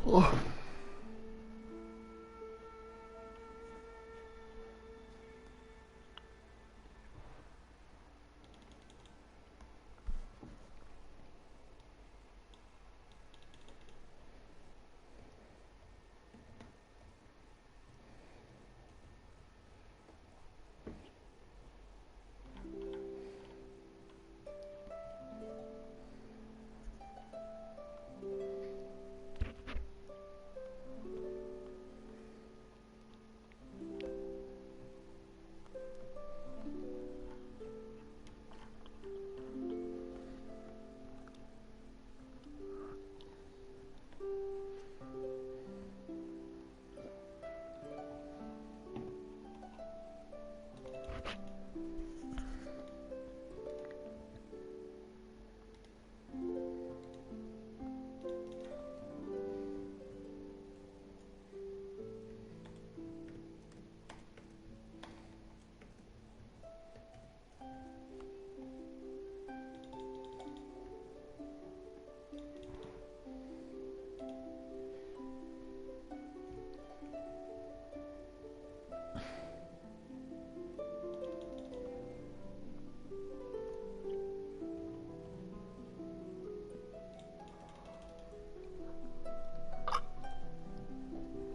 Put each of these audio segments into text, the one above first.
Oh.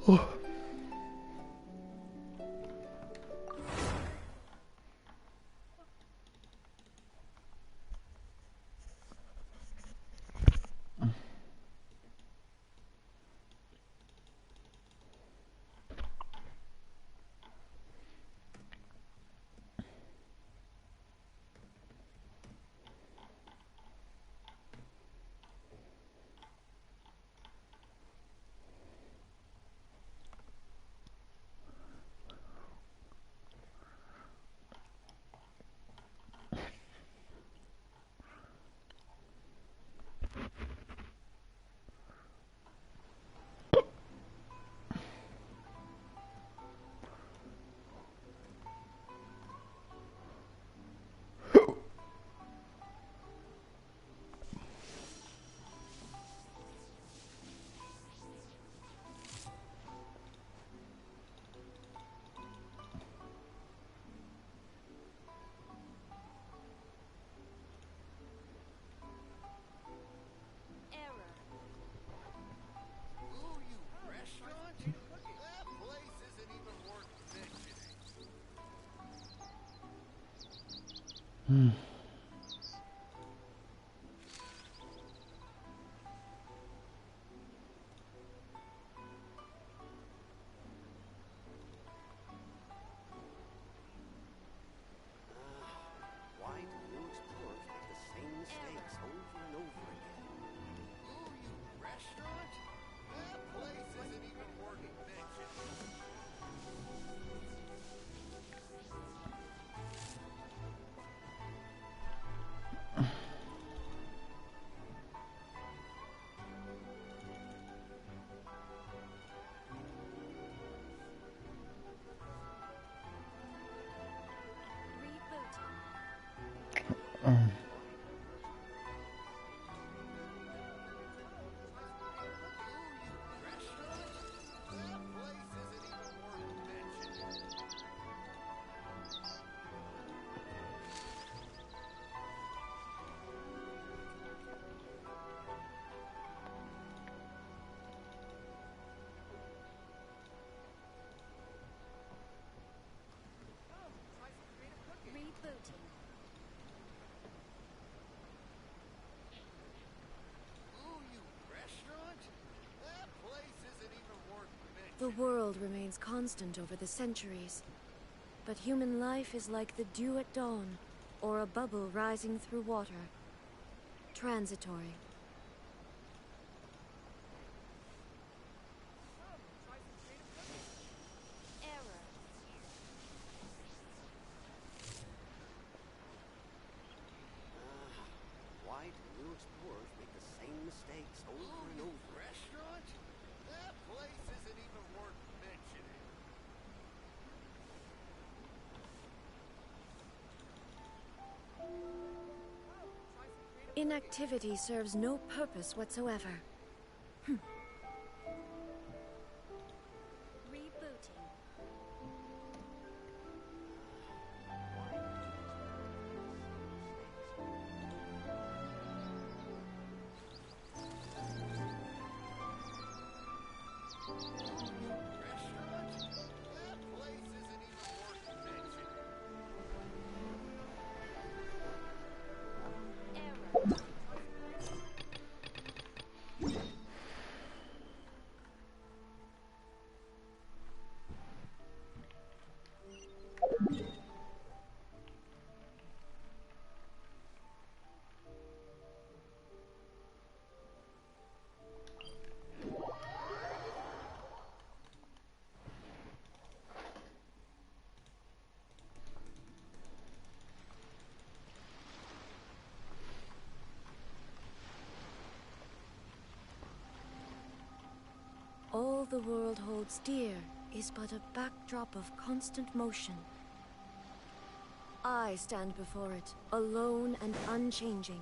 Oh. Hmm. Why do new explorers make the same mistakes over and over again? Ooh, you restaurant? That place isn't even worth mentioning. The world remains constant over the centuries, but human life is like the dew at dawn, or a bubble rising through water. Transitory. Why do new explorers make the same mistakes over and over? Restaurant? That place isn't even worth mentioning. Inactivity serves no purpose whatsoever. the world holds dear is but a backdrop of constant motion. I stand before it, alone and unchanging.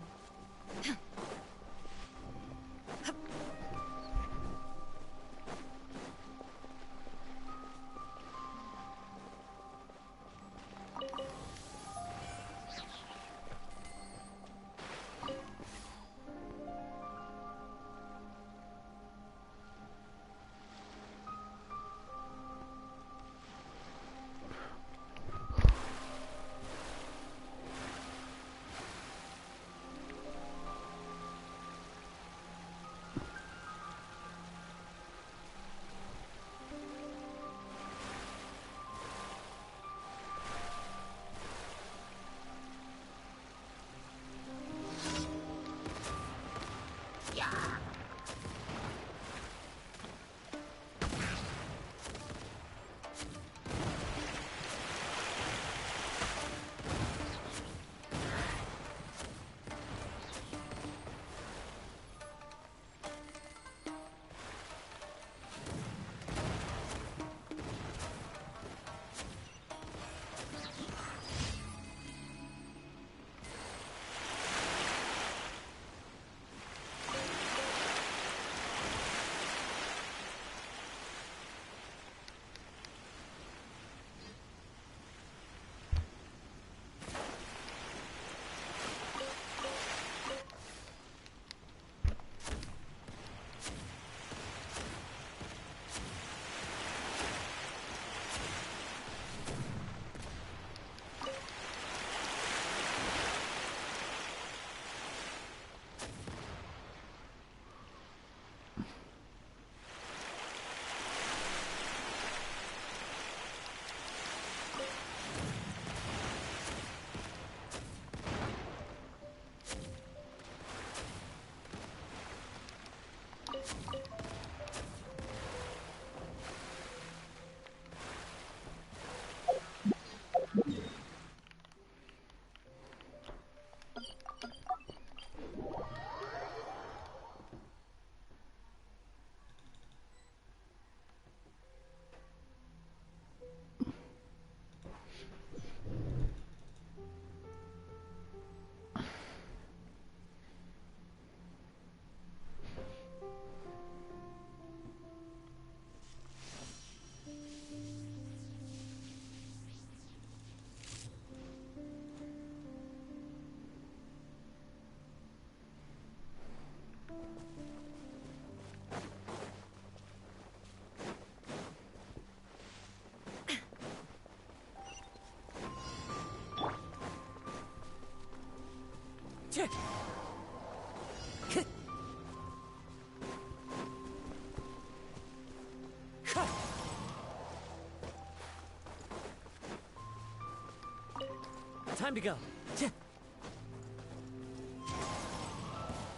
Time to go.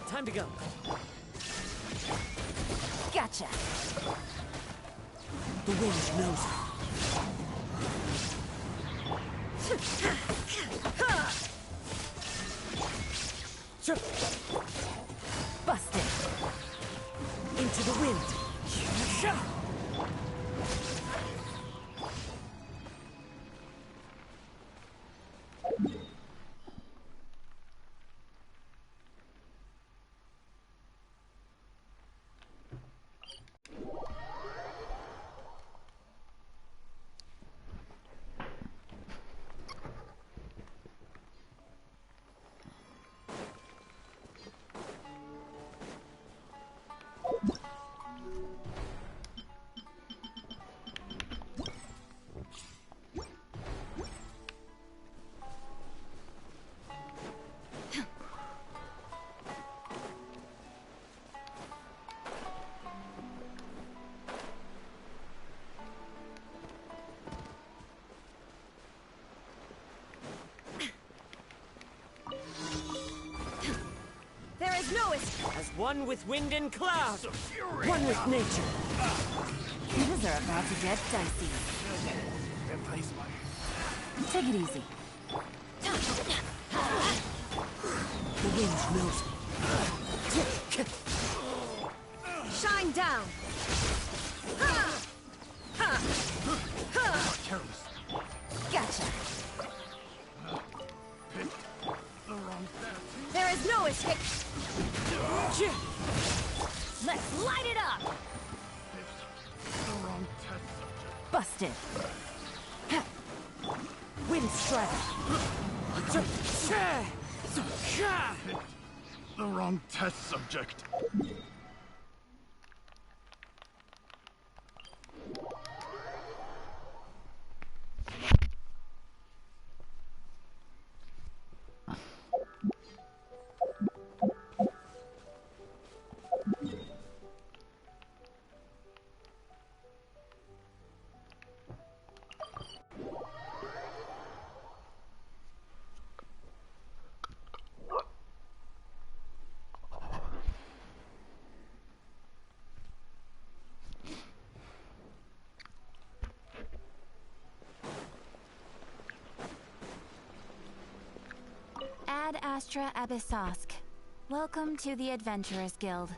Time to go. Gotcha. The wind knows it. Busted. Into the wind. There is no escape. As one with wind and cloud. One with nature. Things are about to get dicey. Take it easy. The wind knows it. Shine down. Careless. Gotcha. The wrong There is no escape. Let's light it up. the wrong test subject. Busted. Wind strike. The wrong test subject. Ad Astra Abyssosk. Welcome to the Adventurers Guild.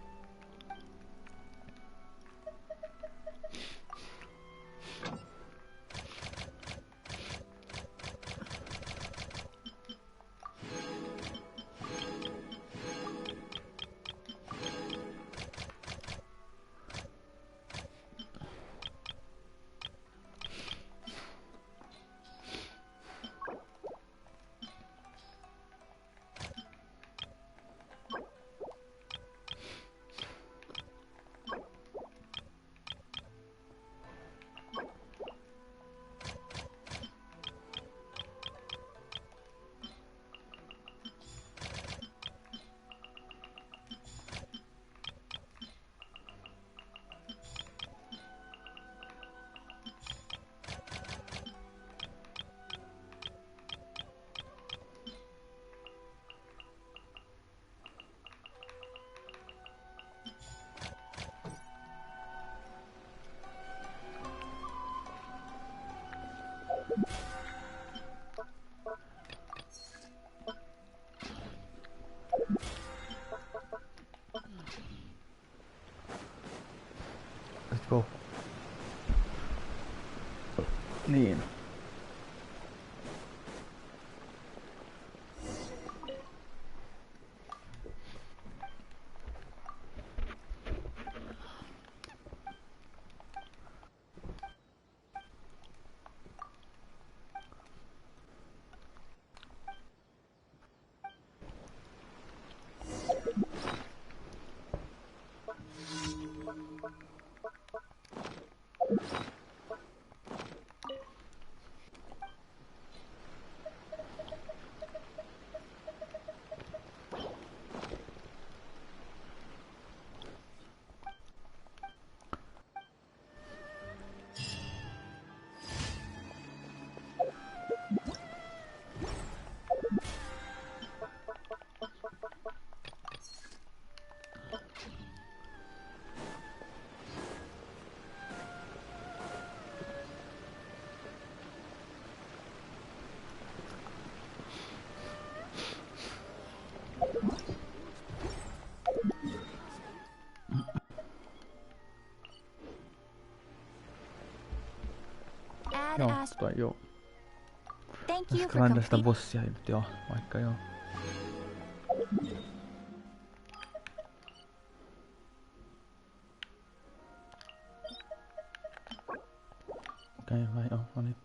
Let's go. Niin. Ad Joo, Astra. toi joo. Thank you for Olisikohan tästä complete. bossia nyt jo, vaikka joo. Okei, vai joo, no niin.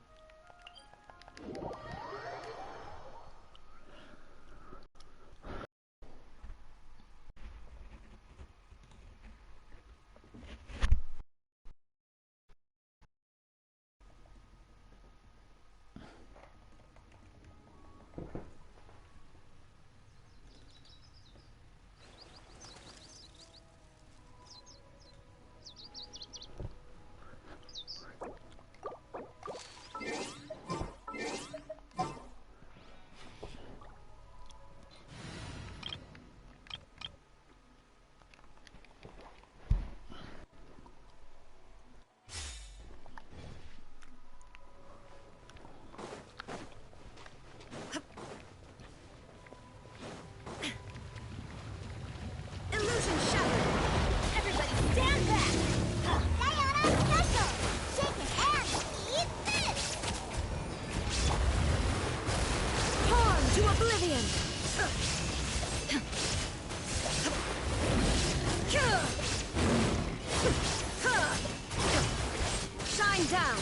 Shine down!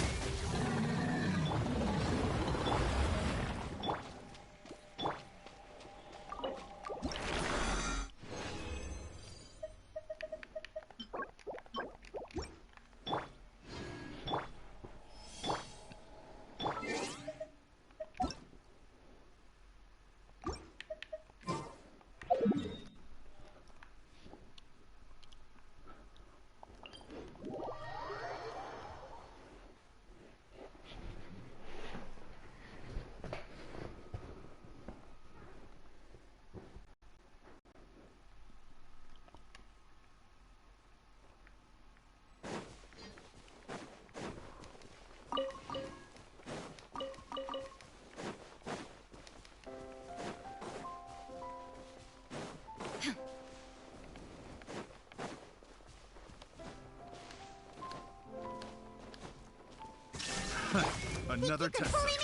Another test subject.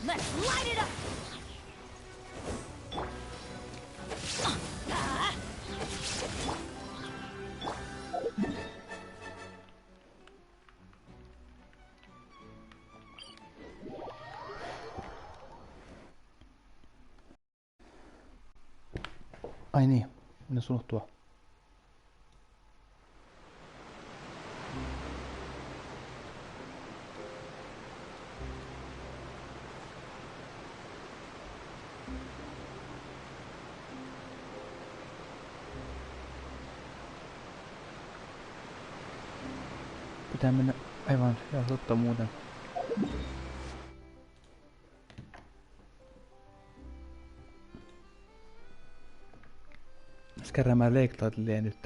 Let's light it up! Ai niin, minä suluttua. Pitää mennä aivan ja totta muuten. Skäräämään leikkautilleen nyt.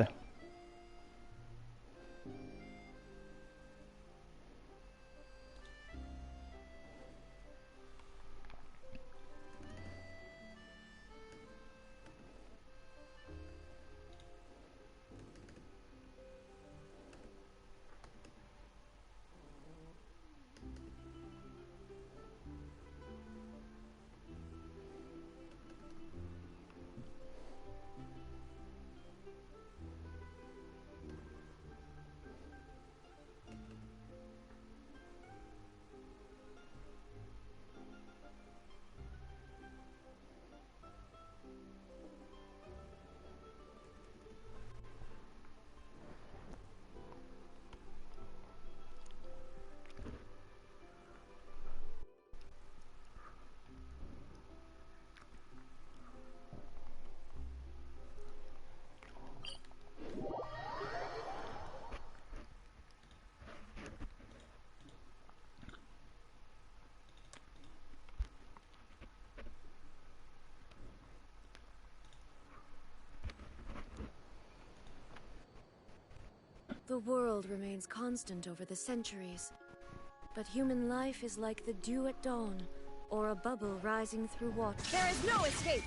The world remains constant over the centuries, but human life is like the dew at dawn, or a bubble rising through water. There is no escape!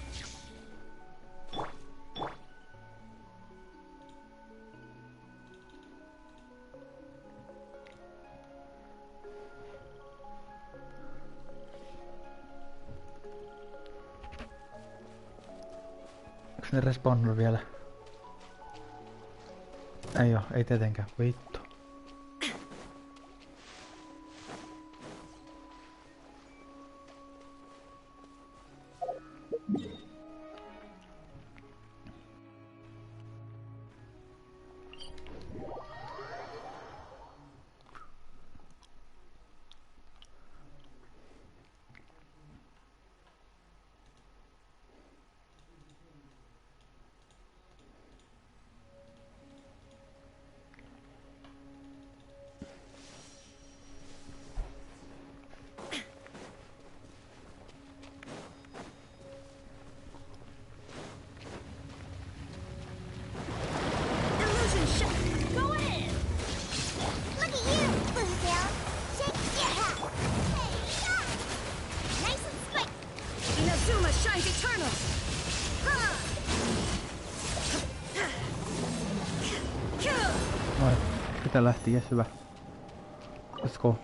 Onks ne respawnannut vielä? Ei oo, ei tietenkään. Vittu. Sitä lähti, jes hyvä. Let's go.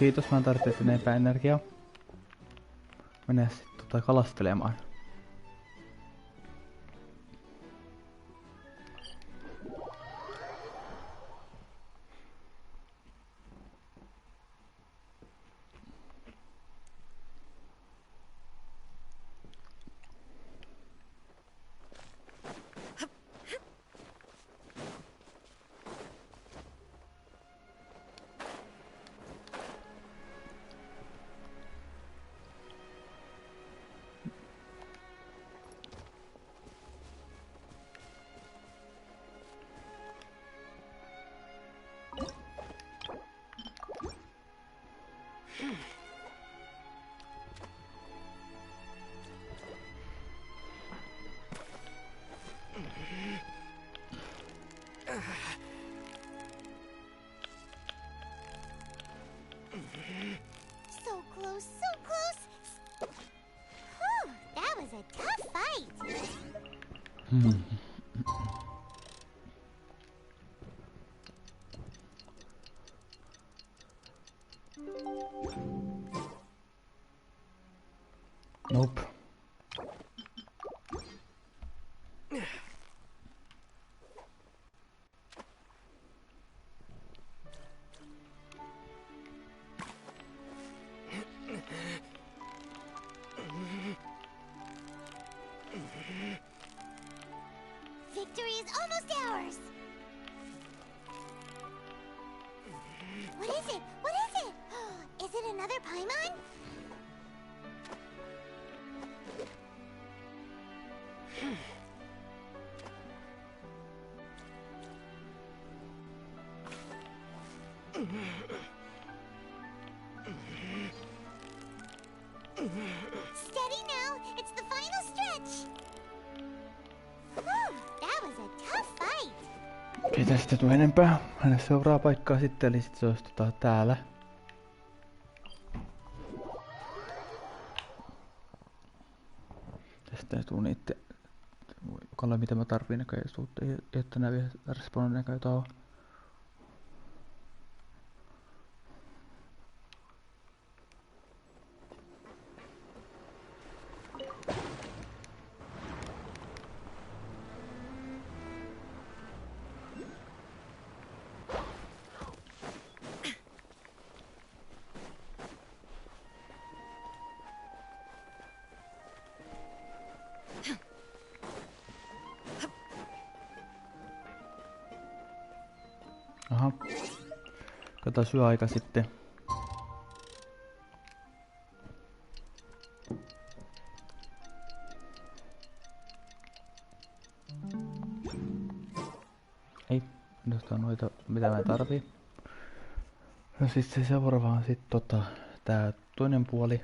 kiitos, mä en tarvitse enempää energiaa. Mennään sitten kalastelemaan. So close, so close. Whew, that was a tough fight. Nope. Victory is almost ours. What is it? What is it? Is it another Paimon? Steady now. It's the final stretch. Whew, that was a tough fight. Ei tästä tule enempää. Hänen seuraa paikkaa sitten, eli sit se olisi täällä. Tästä ei tuu niitä... Kalle mitä mä tarviin näköjään suhteen, jotta nää vielä respawnin näköjään tuohon. Aha. Kato syöaika sitten. Ei, nyt on noita mitä mä tarvii. No siis se seuraava on sit tää toinen puoli.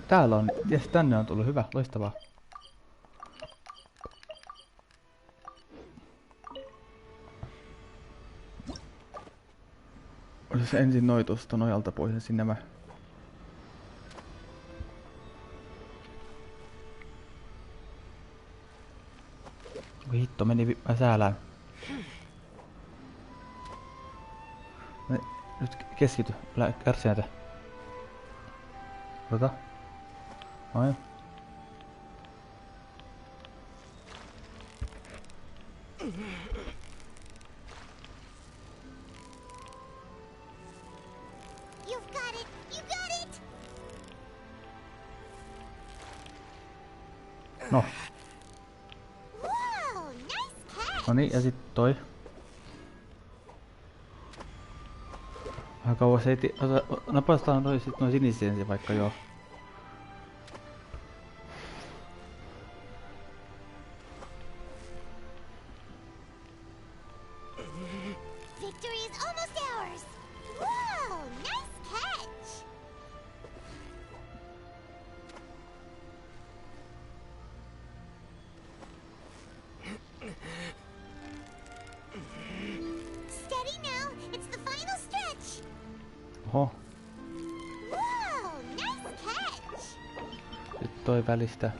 Täällä on, jes tänne on tullut hyvä, loistavaa. Olisi ensin noi tosta nojalta pois ja sinne mä. Oi hitto, meni säälään. Nyt keskity, kärsi näitä. Odota. Ai. You've got it. You got it. No. Wow, nice catch. No niin, ja sit toi. Vähän kauas ei napastaa noin sinisiä ensin vaikka joo. Victory is almost ours. Whoa, nice catch. Steady now. It's the final stretch. Oho, Whoa, nice catch. nyt toi välistä.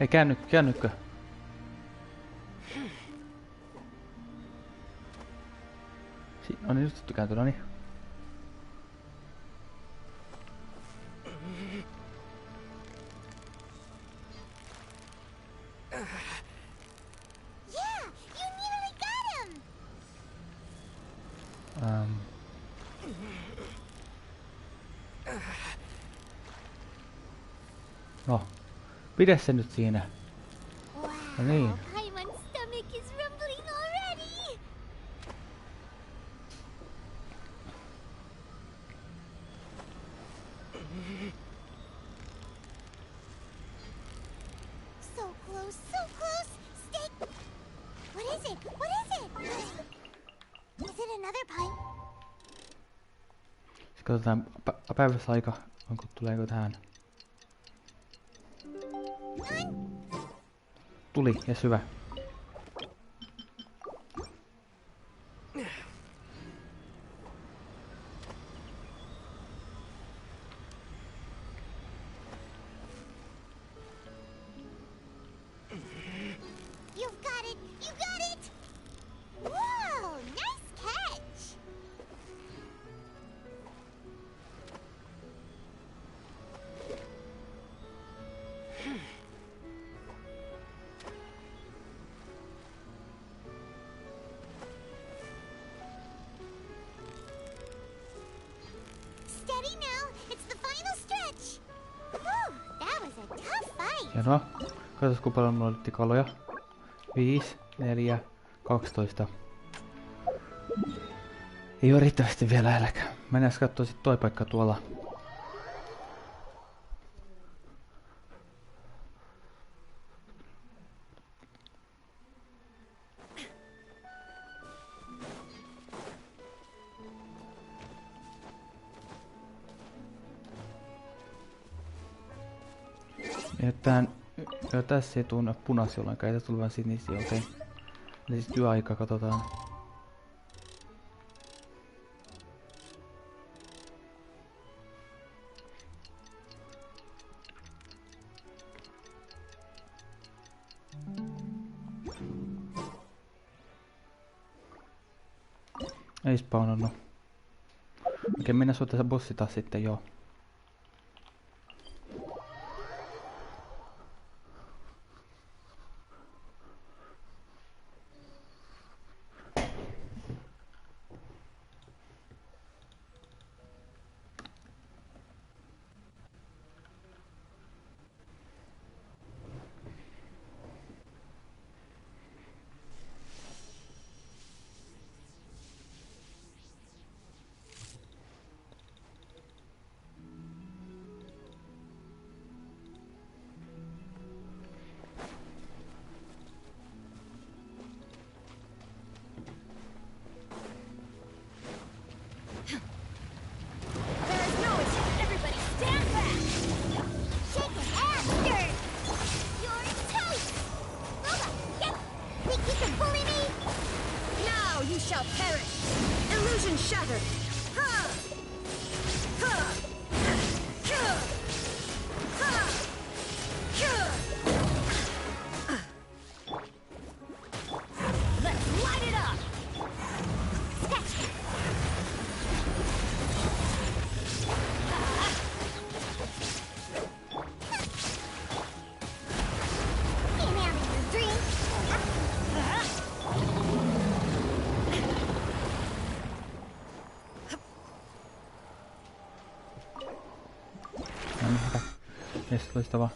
Hei, käännykkö? Siinä on just kääntynyt, niin. Yeah, you nearly got him. No, pidä se nyt siinä. Wow, No niin. Paimon's stomach is rumbling already. So close, so close. Stay. What is it? What is it? Is it another Paimon? Sitten katsotaan päivässä onko tuleeko tähän. Tuli, ja syvä. You've got it! You got it! Whoa! Nice catch! Steady now! It's the final stretch! Whew! That was a tough fight! Hienoa. Katsotaan kuinka paljon mulla oli kaloja. 5, 4, 12. Ei oo riittävästi vielä lähellekään. Mennään kattoo sit toi paikka tuolla. Joo, tässä ei tunne punaisia ollenkaan, ei tässä tule vaan sinisiä, okei. Eli sit yöaika katsotaan. Ei spawnannut. Okei, mennään suotaan se bossi taas sitten, joo. Loistavaa.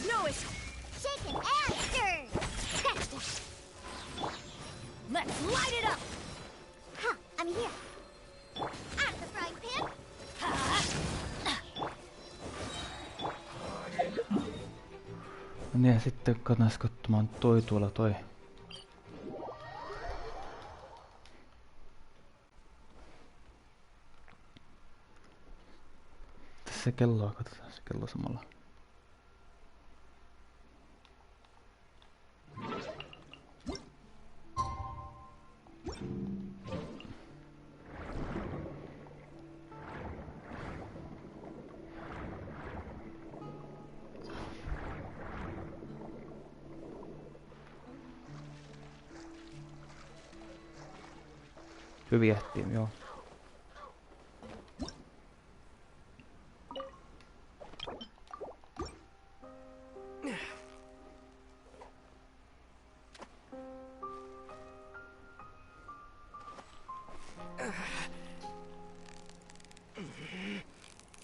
know it! Shaken and stirred. Scratch this. Let's light it up! Ha! I'm here. Out of the frying pan. No niin, ja sitten kannas katsomaan toi tuolla toi. Tässä kelloa, katsotaan se kello samalla. Hyviä tiimi, joo.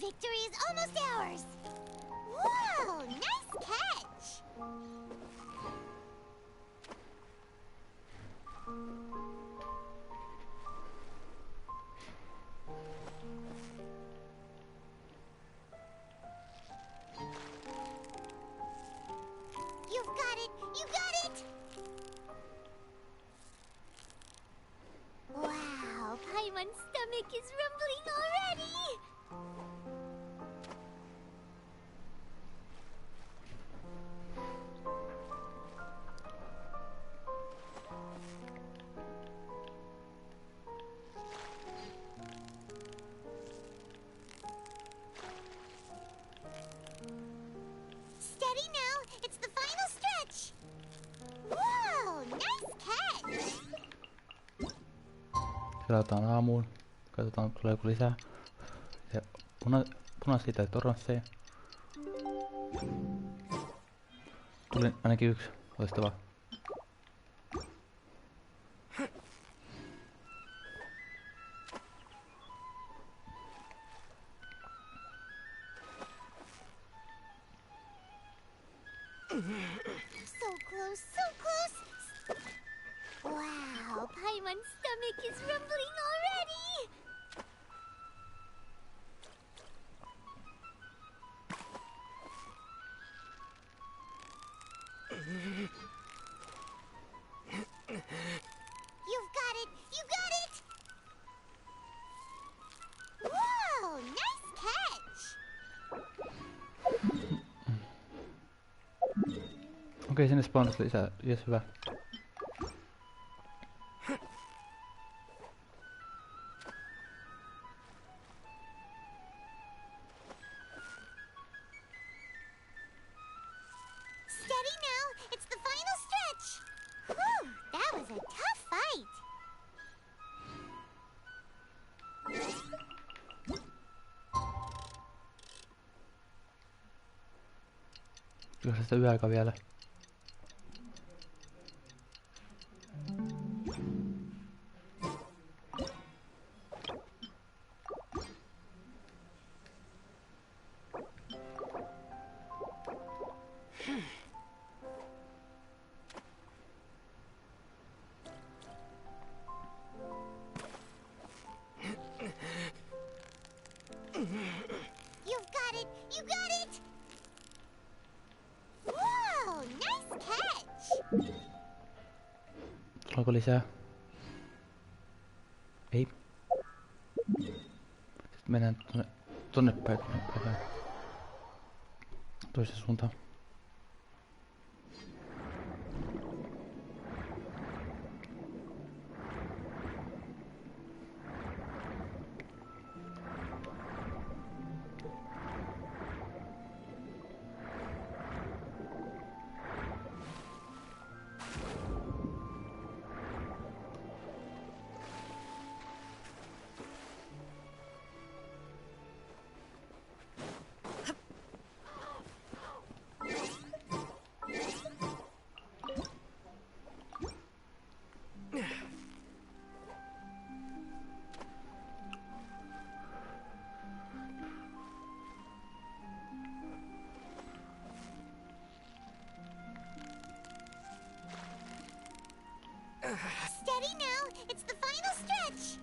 Victory is almost ours. Whoa! Nice catch. You've got it! You got it! Wow, Paimon's stomach is rumbling already! Steady now, it's the final stretch! Whoa, nice catch! Selataan aamuun. Katsotaan, tuleeko lisää. Ja punaisia tai oransseja. Tuli ainakin yksi. Loistavaa. So close, so close! Wow, Paimon's stomach is rumbling already! You've got it! You got it! Whoa! Nice catch! Okei, sinne spawnasi lisää. Jes, hyvä. Steady now, it's the final stretch! Whew, that was a tough fight! Kyllä sitä yöaika vielä. You've got it! You got it! Whoa! Nice catch! Tuleeko lisää? Ei. Sitten mennään tonne päin. Toiseen suuntaan. Steady now. It's the final stretch.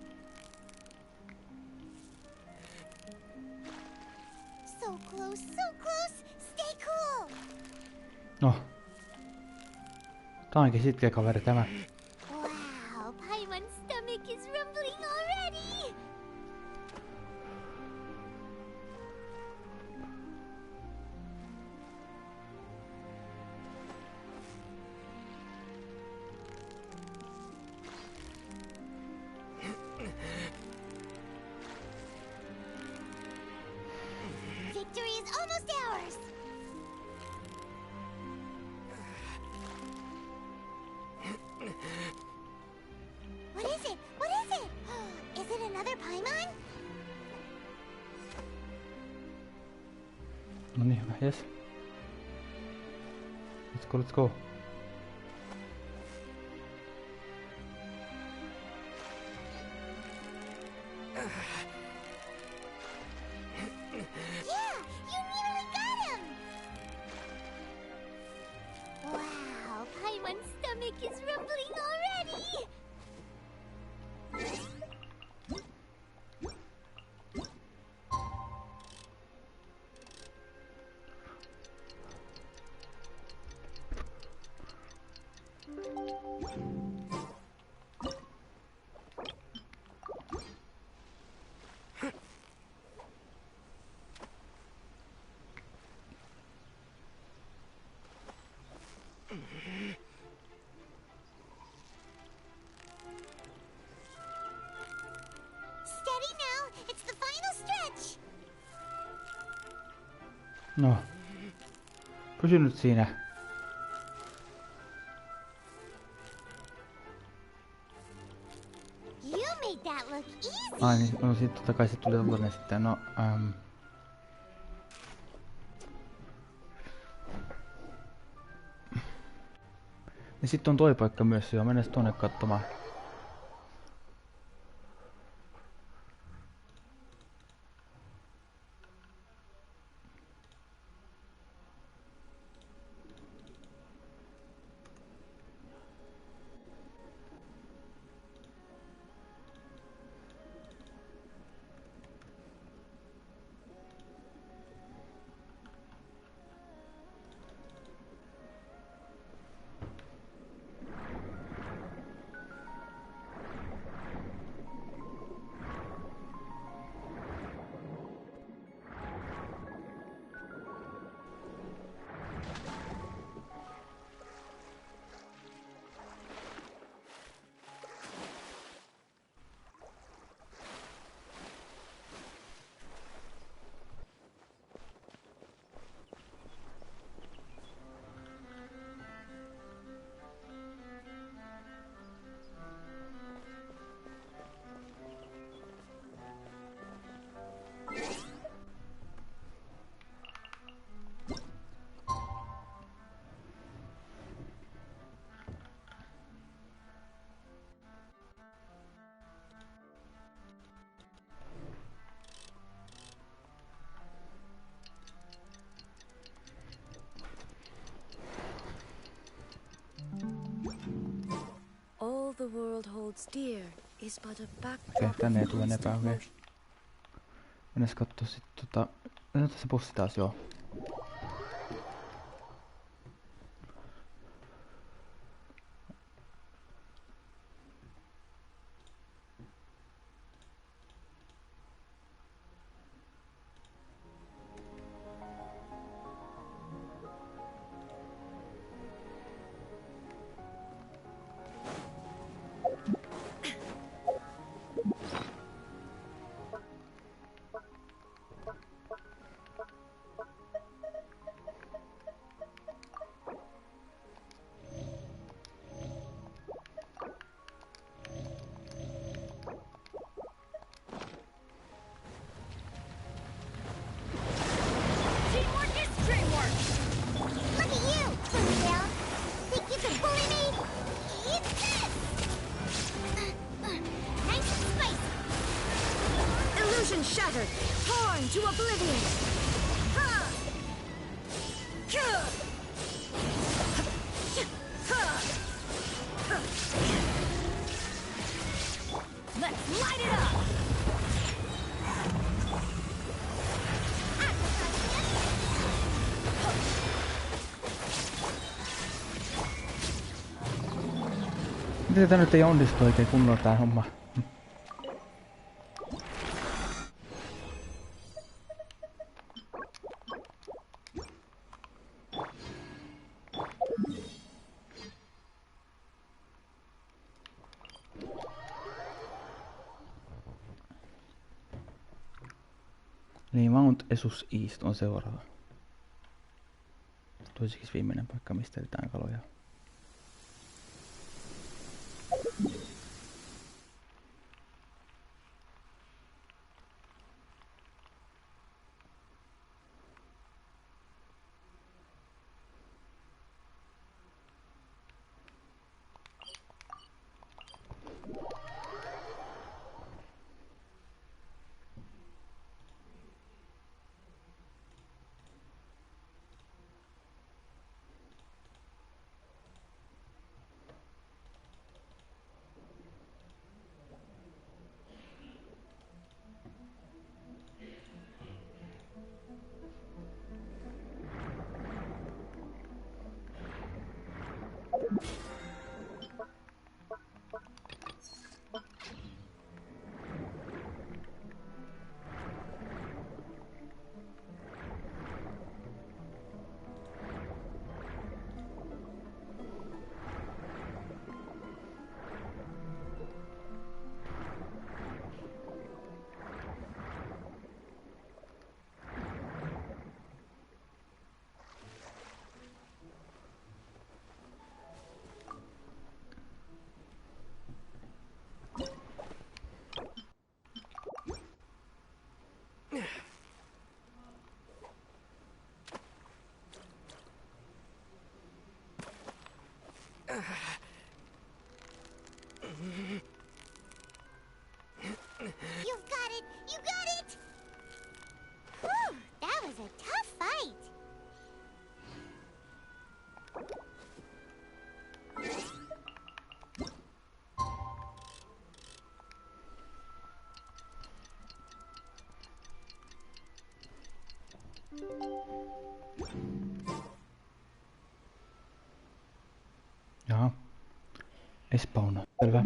So close, so close. Stay cool. No. Tää onkin sitkeä kaveri tämä. Wow, Paimon's stomach is rumbling already. Victory is almost ours. What is it? What is it? Is it another Paimon? No niin, hyvä, jes. Let's go, let's go. Yeah, you nearly got him. Wow, Paimon's stomach is rumbling already. Steady now. It's the final stretch. No. Pysy nyt siinä. You made that look easy. Ai niin, no sit totta kai sit tuli tollanen sitten, no ja sit on toi paikka myös jo, mennäs tonne katsomaan. All the world holds dear is but a Okei, backdrop tänne ei of tule enempää, constant okei. motion. Mennäs kattoo sit no tässä bussi taas, joo. Teamwork is dreamwork! Look at you, Furina. Think you can bully me? It's this. Nice and spicy. Illusion shattered! Torn to oblivion! Ha! Kuh! Ha! Miten tää nyt ei onnistu oikein kunnolla tää homma? Niin, Mount Esus East on seuraava. Toisikin viimeinen paikka, mistä etsitään kaloja. You've got it! You got it! Whew, that was a tough fight. Jaha. Espawna. Selvä.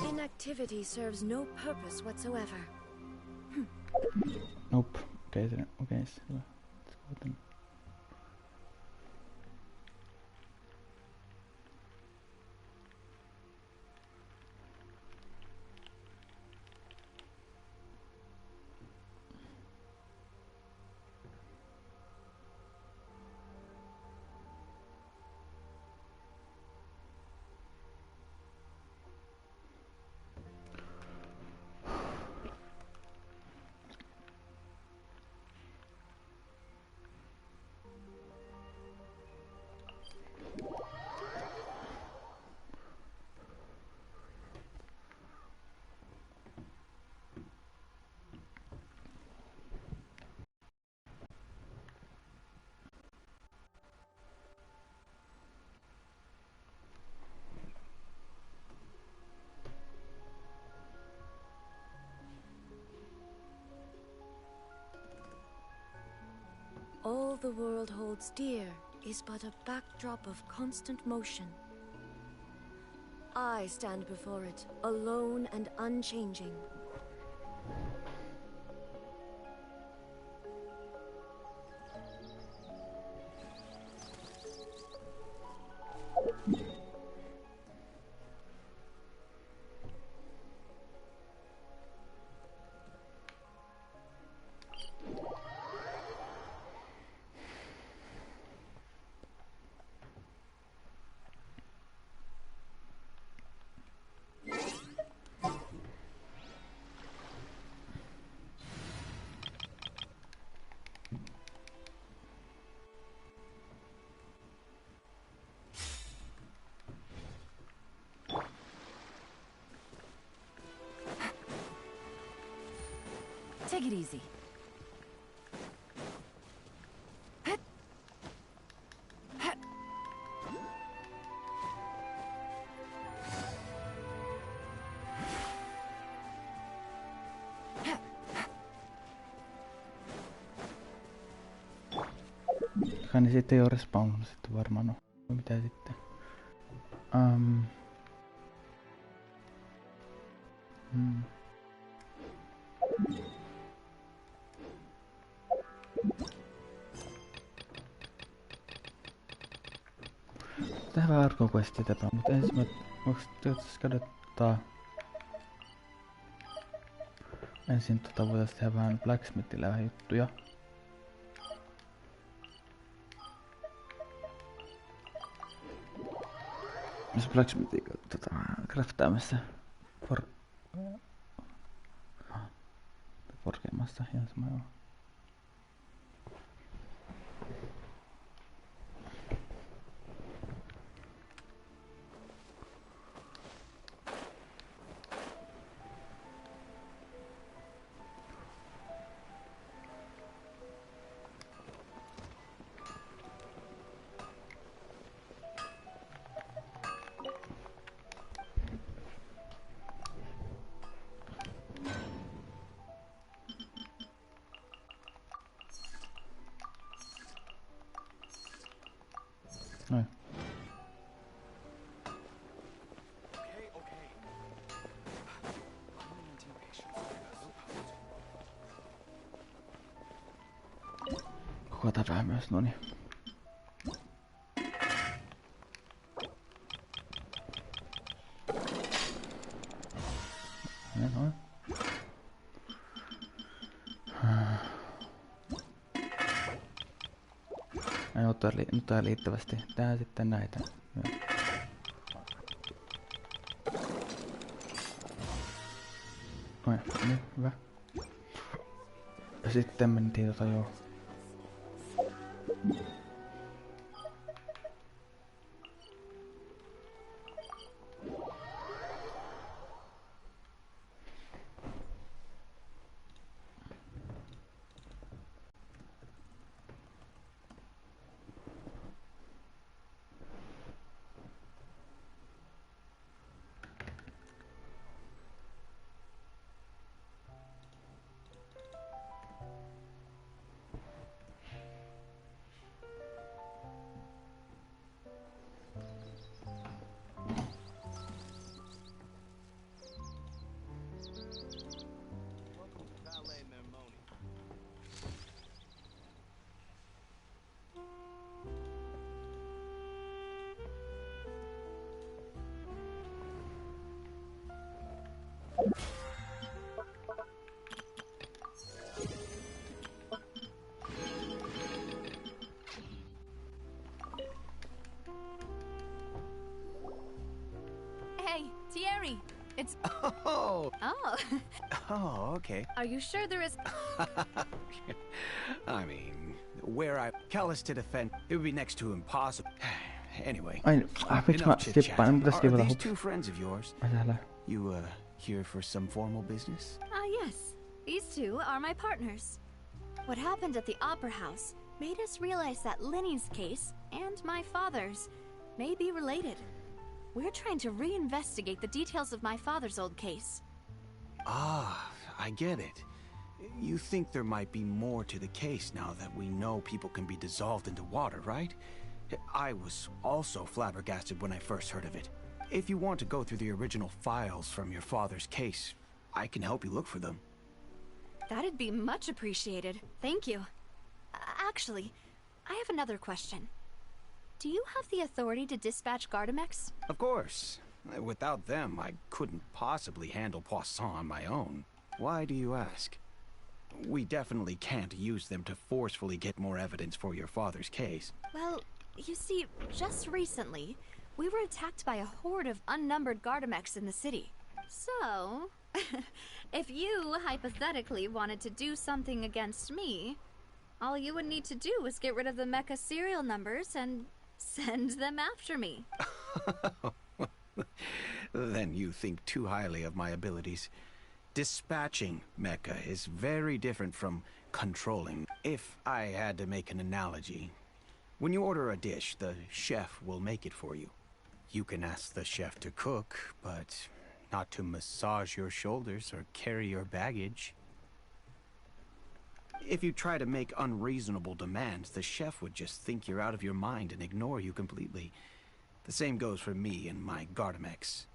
Inactivity serves no purpose whatsoever. Nope. Okei, selvä. Let's go then. world holds dear is but a backdrop of constant motion. I stand before it, alone and unchanging. Take it easy. Kai ne sitten ei oo respawnannut sitten varmaan on. Mitä sitten? Tehdään vähän archon questia tätä, mutta ensin voitais kadottaa. Ensin voitais tehdä vähän blacksmithillä vähän juttuja. Jos blacksmithin craftaamassa korkeammassa ihan sama joo. Noin. Kokotaan vähän myös, noniin. Noin. Nyt on liittävästi. Tää sitten näitä. Noin, niin, hyvä. Ja sitten mentiin joo. Thierry, it's... Oh! Oh. Oh, okay. Are you sure there is... I mean, where I... callous to defend, it would be next to impossible. Anyway, miksi mä skippaan? Mun pitäis Are skipata these hups. two friends of yours? You, here for some formal business? Yes. These two are my partners. What happened at the Opera House made us realize that Lenny's case and my father's may be related. We're trying to reinvestigate the details of my father's old case. Ah, I get it. You think there might be more to the case now that we know people can be dissolved into water, right? I was also flabbergasted when I first heard of it. If you want to go through the original files from your father's case, I can help you look for them. That'd be much appreciated. Thank you. Actually, I have another question. Do you have the authority to dispatch Gardamex? Of course. Without them, I couldn't possibly handle Poisson on my own. Why do you ask? We definitely can't use them to forcefully get more evidence for your father's case. Well, you see, just recently, we were attacked by a horde of unnumbered Gardamex in the city. So, if you hypothetically wanted to do something against me, all you would need to do was get rid of the mecha serial numbers and send them after me. Then you think too highly of my abilities. Dispatching mecha is very different from controlling. If I had to make an analogy, when you order a dish, the chef will make it for you. You can ask the chef to cook, but not to massage your shoulders or carry your baggage. If you try to make unreasonable demands, the chef would just think you're out of your mind and ignore you completely. The same goes for me and my Gardamex.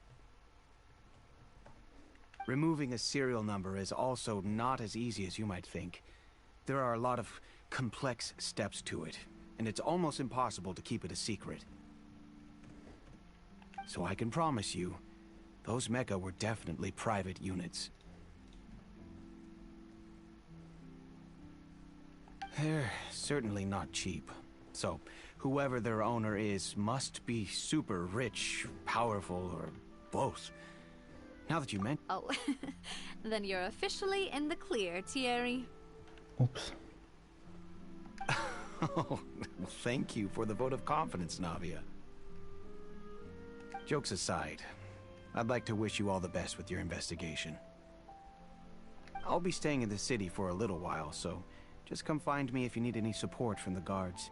Removing a serial number is also not as easy as you might think. There are a lot of complex steps to it, and it's almost impossible to keep it a secret. So I can promise you, those mecha were definitely private units. They're certainly not cheap. So, whoever their owner is must be super rich, powerful, or both. Now that you mention... Oh, then you're officially in the clear, Thierry. Oops. Oh, thank you for the vote of confidence, Navia. Jokes aside, I'd like to wish you all the best with your investigation. I'll be staying in the city for a little while, so just come find me if you need any support from the guards.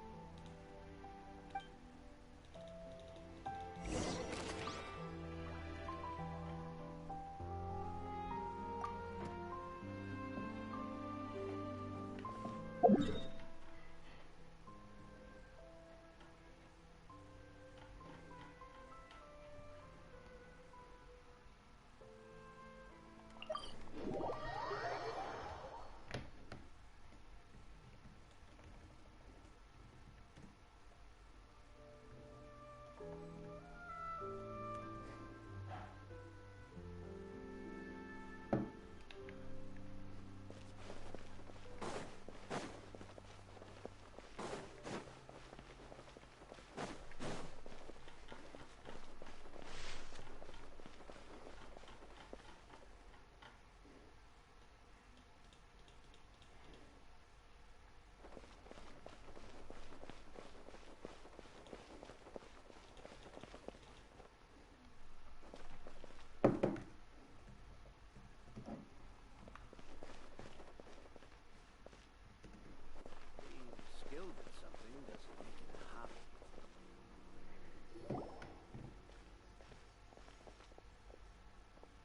Skilled at something doesn't make it a hobby.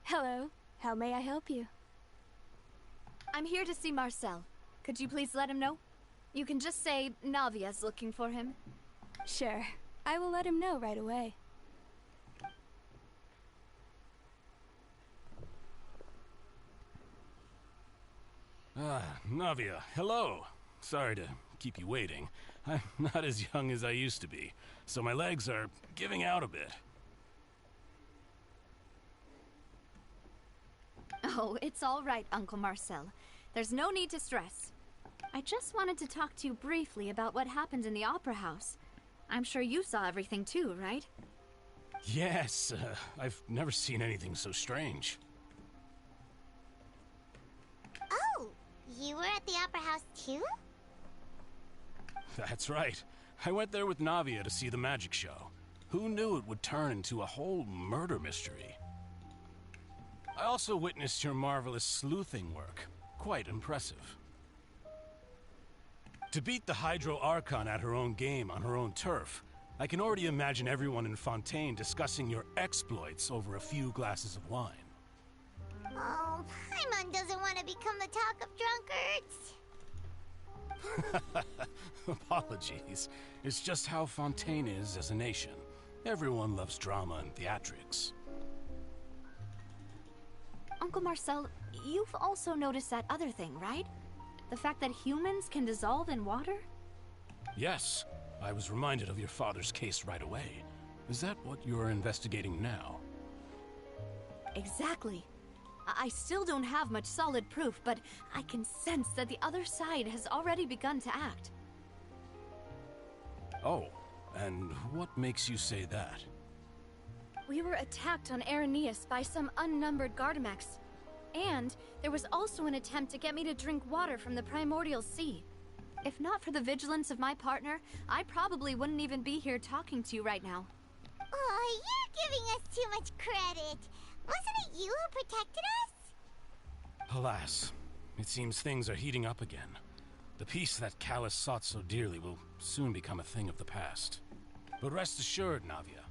Hello. How may I help you? I'm here to see Marcel. Could you please let him know? You can just say Navia's looking for him. Sure. I will let him know right away. Navia, hello. Sorry to keep you waiting. I'm not as young as I used to be, so my legs are giving out a bit. Oh, it's all right, Uncle Marcel. There's no need to stress. I just wanted to talk to you briefly about what happened in the Opera House. I'm sure you saw everything too, right? Yes, I've never seen anything so strange. Oh, you were at the Opera House too? That's right. I went there with Navia to see the magic show. Who knew it would turn into a whole murder mystery? I also witnessed your marvelous sleuthing work. Quite impressive. To beat the Hydro Archon at her own game on her own turf, I can already imagine everyone in Fontaine discussing your exploits over a few glasses of wine. Oh, Paimon doesn't want to become the talk of drunkards. Apologies. It's just how Fontaine is as a nation. Everyone loves drama and theatrics. Uncle Marcel, you've also noticed that other thing, right? The fact that humans can dissolve in water? Yes. I was reminded of your father's case right away. Is that what you're investigating now? Exactly. I still don't have much solid proof, but I can sense that the other side has already begun to act. Oh, and what makes you say that? We were attacked on Araneus by some unnumbered Gardamex. And there was also an attempt to get me to drink water from the primordial sea. If not for the vigilance of my partner, I probably wouldn't even be here talking to you right now. Oh, you're giving us too much credit. Wasn't it you who protected us? Alas, it seems things are heating up again. The peace that Callus sought so dearly will soon become a thing of the past. But rest assured, Navia,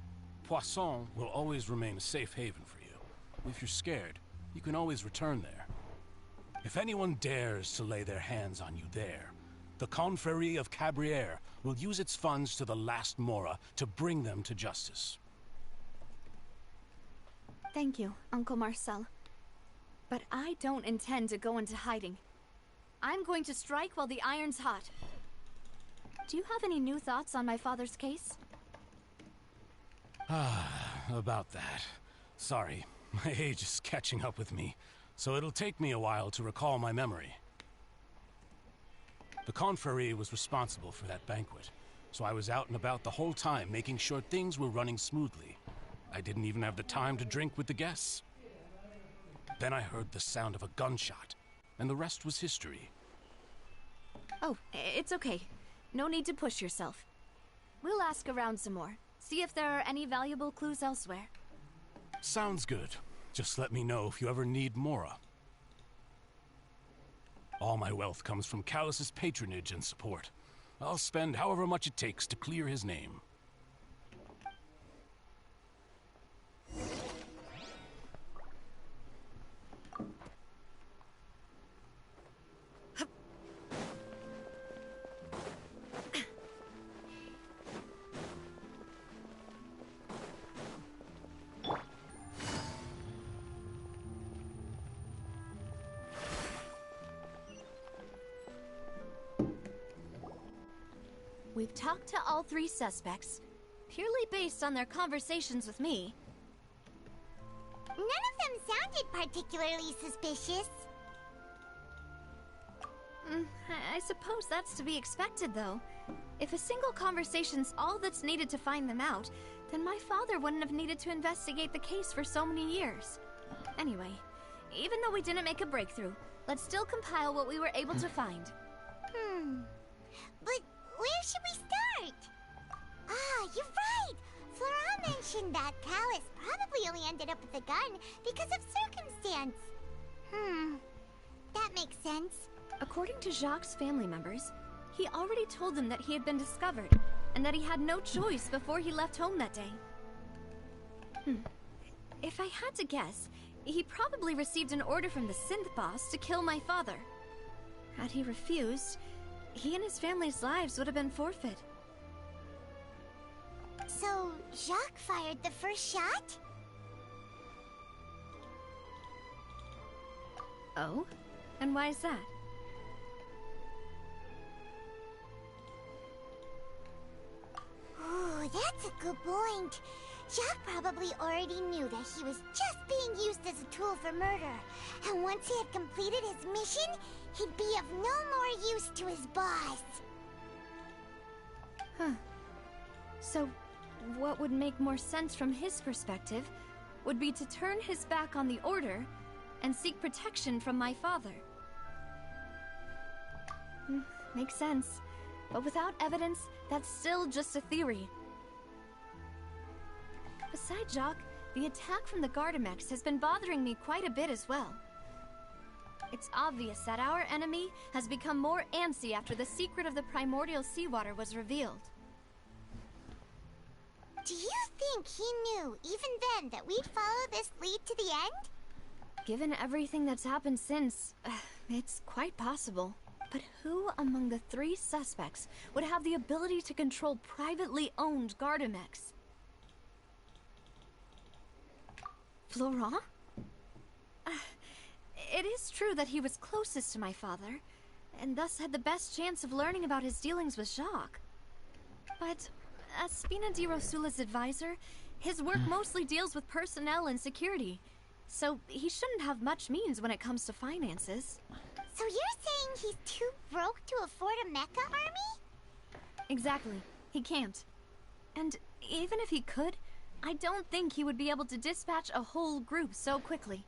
Poisson will always remain a safe haven for you. If you're scared, you can always return there. If anyone dares to lay their hands on you there, the Confrérie of Cabrières will use its funds to the last Mora to bring them to justice. Thank you, Uncle Marcel. But I don't intend to go into hiding. I'm going to strike while the iron's hot. Do you have any new thoughts on my father's case? About that. Sorry, my age is catching up with me, so it'll take me a while to recall my memory. The Confrérie was responsible for that banquet, so I was out and about the whole time making sure things were running smoothly. I didn't even have the time to drink with the guests. Then I heard the sound of a gunshot, and the rest was history. Oh, it's okay. No need to push yourself. We'll ask around some more, see if there are any valuable clues elsewhere. Sounds good. Just let me know if you ever need Mora. All my wealth comes from Callus's patronage and support. I'll spend however much it takes to clear his name. We've talked to all three suspects, purely based on their conversations with me. None of them sounded particularly suspicious. I suppose that's to be expected, though. If a single conversation's all that's needed to find them out, then my father wouldn't have needed to investigate the case for so many years. Anyway, even though we didn't make a breakthrough, let's still compile what we were able to find. But where should we start? Ah, you're right! Flora mentioned that Callus probably only ended up with the gun because of circumstance. That makes sense. According to Jacques' family members, he already told them that he had been discovered, and that he had no choice before he left home that day. If I had to guess, he probably received an order from the synth boss to kill my father. Had he refused, he and his family's lives would have been forfeit. So, Jacques fired the first shot? Oh? And why is that? Ooh, that's a good point. Jacques probably already knew that he was just being used as a tool for murder. And once he had completed his mission, he'd be of no more use to his boss. So, what would make more sense from his perspective would be to turn his back on the Order and seek protection from my father. Makes sense. But without evidence, that's still just a theory. Besides Jacques, the attack from the Gardamex has been bothering me quite a bit as well. It's obvious that our enemy has become more antsy after the secret of the primordial seawater was revealed. Do you think he knew, even then, that we'd follow this lead to the end? Given everything that's happened since, it's quite possible. But who among the 3 suspects would have the ability to control privately owned Gardamex? Florent? It is true that he was closest to my father, and thus had the best chance of learning about his dealings with Jacques. But as Spina di Rosula's advisor, his work mostly deals with personnel and security, so he shouldn't have much means when it comes to finances. So you're saying he's too broke to afford a mecha army? Exactly. He can't. And even if he could, I don't think he would be able to dispatch a whole group so quickly.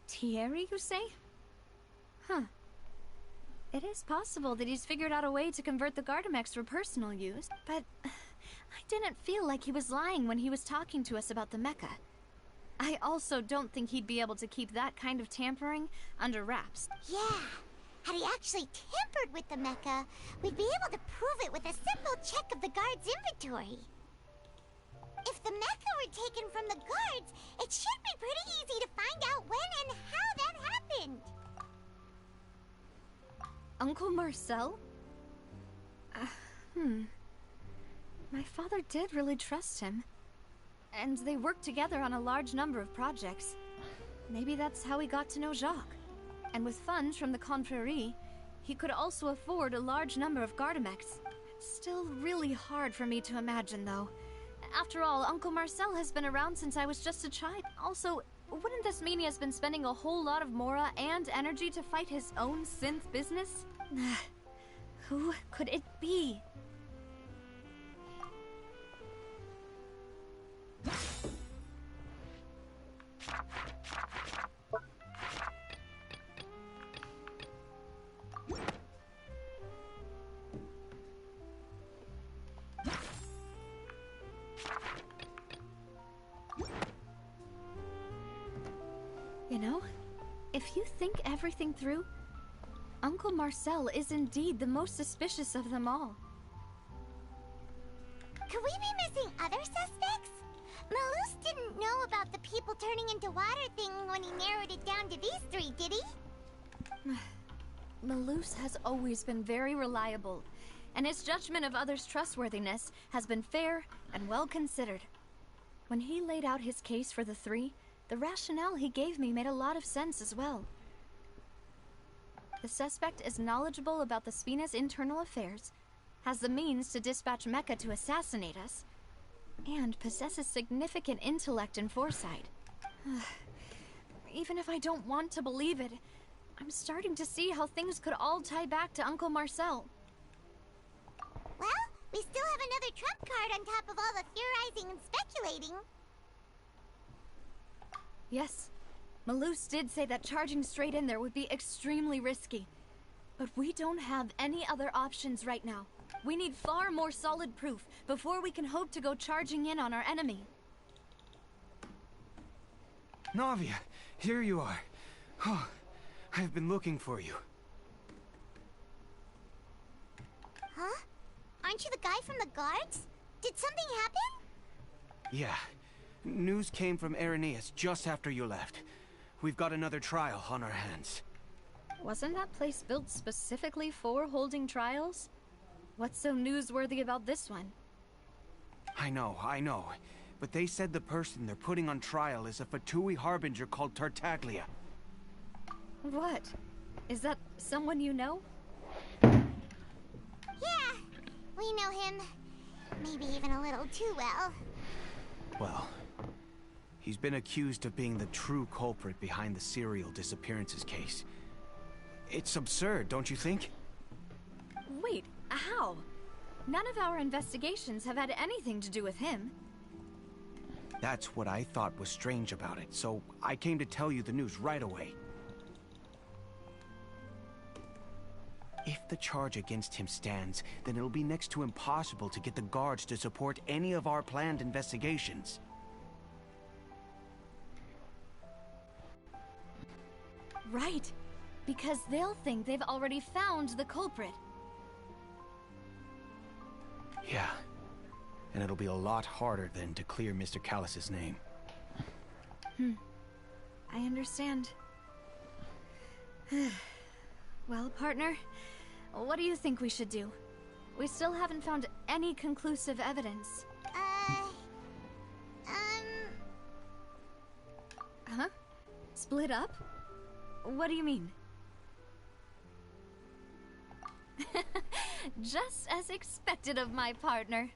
Thierry, you say? Huh. It is possible that he's figured out a way to convert the Gardamex for personal use, but I didn't feel like he was lying when he was talking to us about the mecha. I also don't think he'd be able to keep that kind of tampering under wraps. Yeah. Had he actually tampered with the mecha, we'd be able to prove it with a simple check of the guard's inventory. If the mecha were taken from the guards, it should be pretty easy to find out when and how that happened. Uncle Marcel? My father did really trust him. And they worked together on a large number of projects. Maybe that's how he got to know Jacques. And with funds from the Confrérie, he could also afford a large number of Gardamex. It's still really hard for me to imagine, though. After all, Uncle Marcel has been around since I was just a child. Also, wouldn't this mean he has been spending a whole lot of mora and energy to fight his own synth business? Who could it be? You know, if you think everything through, Uncle Marcel is indeed the most suspicious of them all. Could we be missing other suspects? Malus didn't know about the people turning into water thing when he narrowed it down to these 3, did he? Malus has always been very reliable, and his judgment of others' trustworthiness has been fair and well considered. When he laid out his case for the 3, the rationale he gave me made a lot of sense as well. The suspect is knowledgeable about the Spina's internal affairs, has the means to dispatch Mecha to assassinate us, and possesses significant intellect and foresight. Even if I don't want to believe it, I'm starting to see how things could all tie back to Uncle Marcel. Well, we still have another trump card on top of all the theorizing and speculating. Yes, Malus did say that charging straight in there would be extremely risky. But we don't have any other options right now. We need far more solid proof before we can hope to go charging in on our enemy. Navia, here you are. Oh, I've been looking for you. Huh? Aren't you the guy from the guards? Did something happen? Yeah. News came from Irenaeus just after you left. We've got another trial on our hands. Wasn't that place built specifically for holding trials? What's so newsworthy about this one? I know. But they said the person they're putting on trial is a Fatui harbinger called Tartaglia. What? Is that someone you know? Yeah, we know him. Maybe even a little too well. Well, he's been accused of being the true culprit behind the serial disappearances case. It's absurd, don't you think? Wait, how? None of our investigations have had anything to do with him. That's what I thought was strange about it, so I came to tell you the news right away. If the charge against him stands, then it'll be next to impossible to get the guards to support any of our planned investigations. Right, because they'll think they've already found the culprit. Yeah, and it'll be a lot harder then to clear Mr. Callus's name. I understand. Well, partner, what do you think we should do? We still haven't found any conclusive evidence. Huh? Split up? What do you mean? Just as expected of my partner.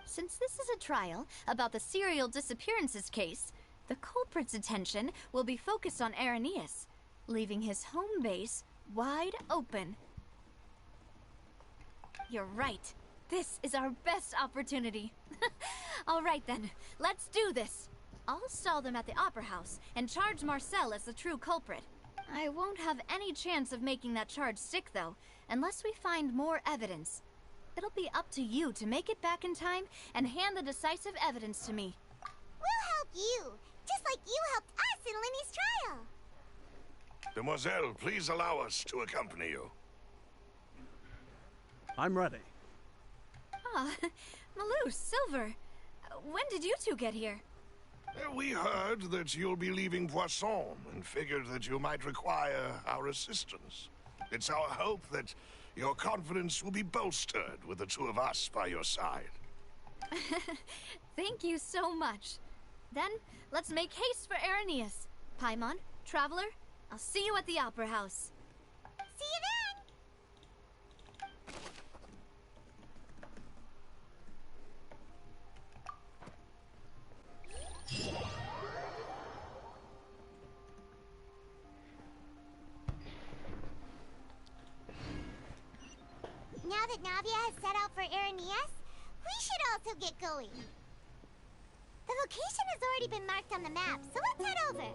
Since this is a trial about the serial disappearances case, the culprit's attention will be focused on Irenaeus, leaving his home base wide open. You're right. This is our best opportunity. All right then, let's do this. I'll stall them at the Opera House and charge Marcel as the true culprit. I won't have any chance of making that charge stick, though, unless we find more evidence. It'll be up to you to make it back in time and hand the decisive evidence to me. We'll help you, just like you helped us in Linny's trial. Demoiselle, please allow us to accompany you. I'm ready. Ah, Malou, Silver. When did you two get here? We heard that you'll be leaving Poisson and figured that you might require our assistance. It's our hope that your confidence will be bolstered with the two of us by your side. Thank you so much. Then, let's make haste for Irenaeus. Paimon, Traveler, I'll see you at the Opera House. See you then! Now that Navia has set out for Irenaeus, we should also get going. The location has already been marked on the map, so let's head over.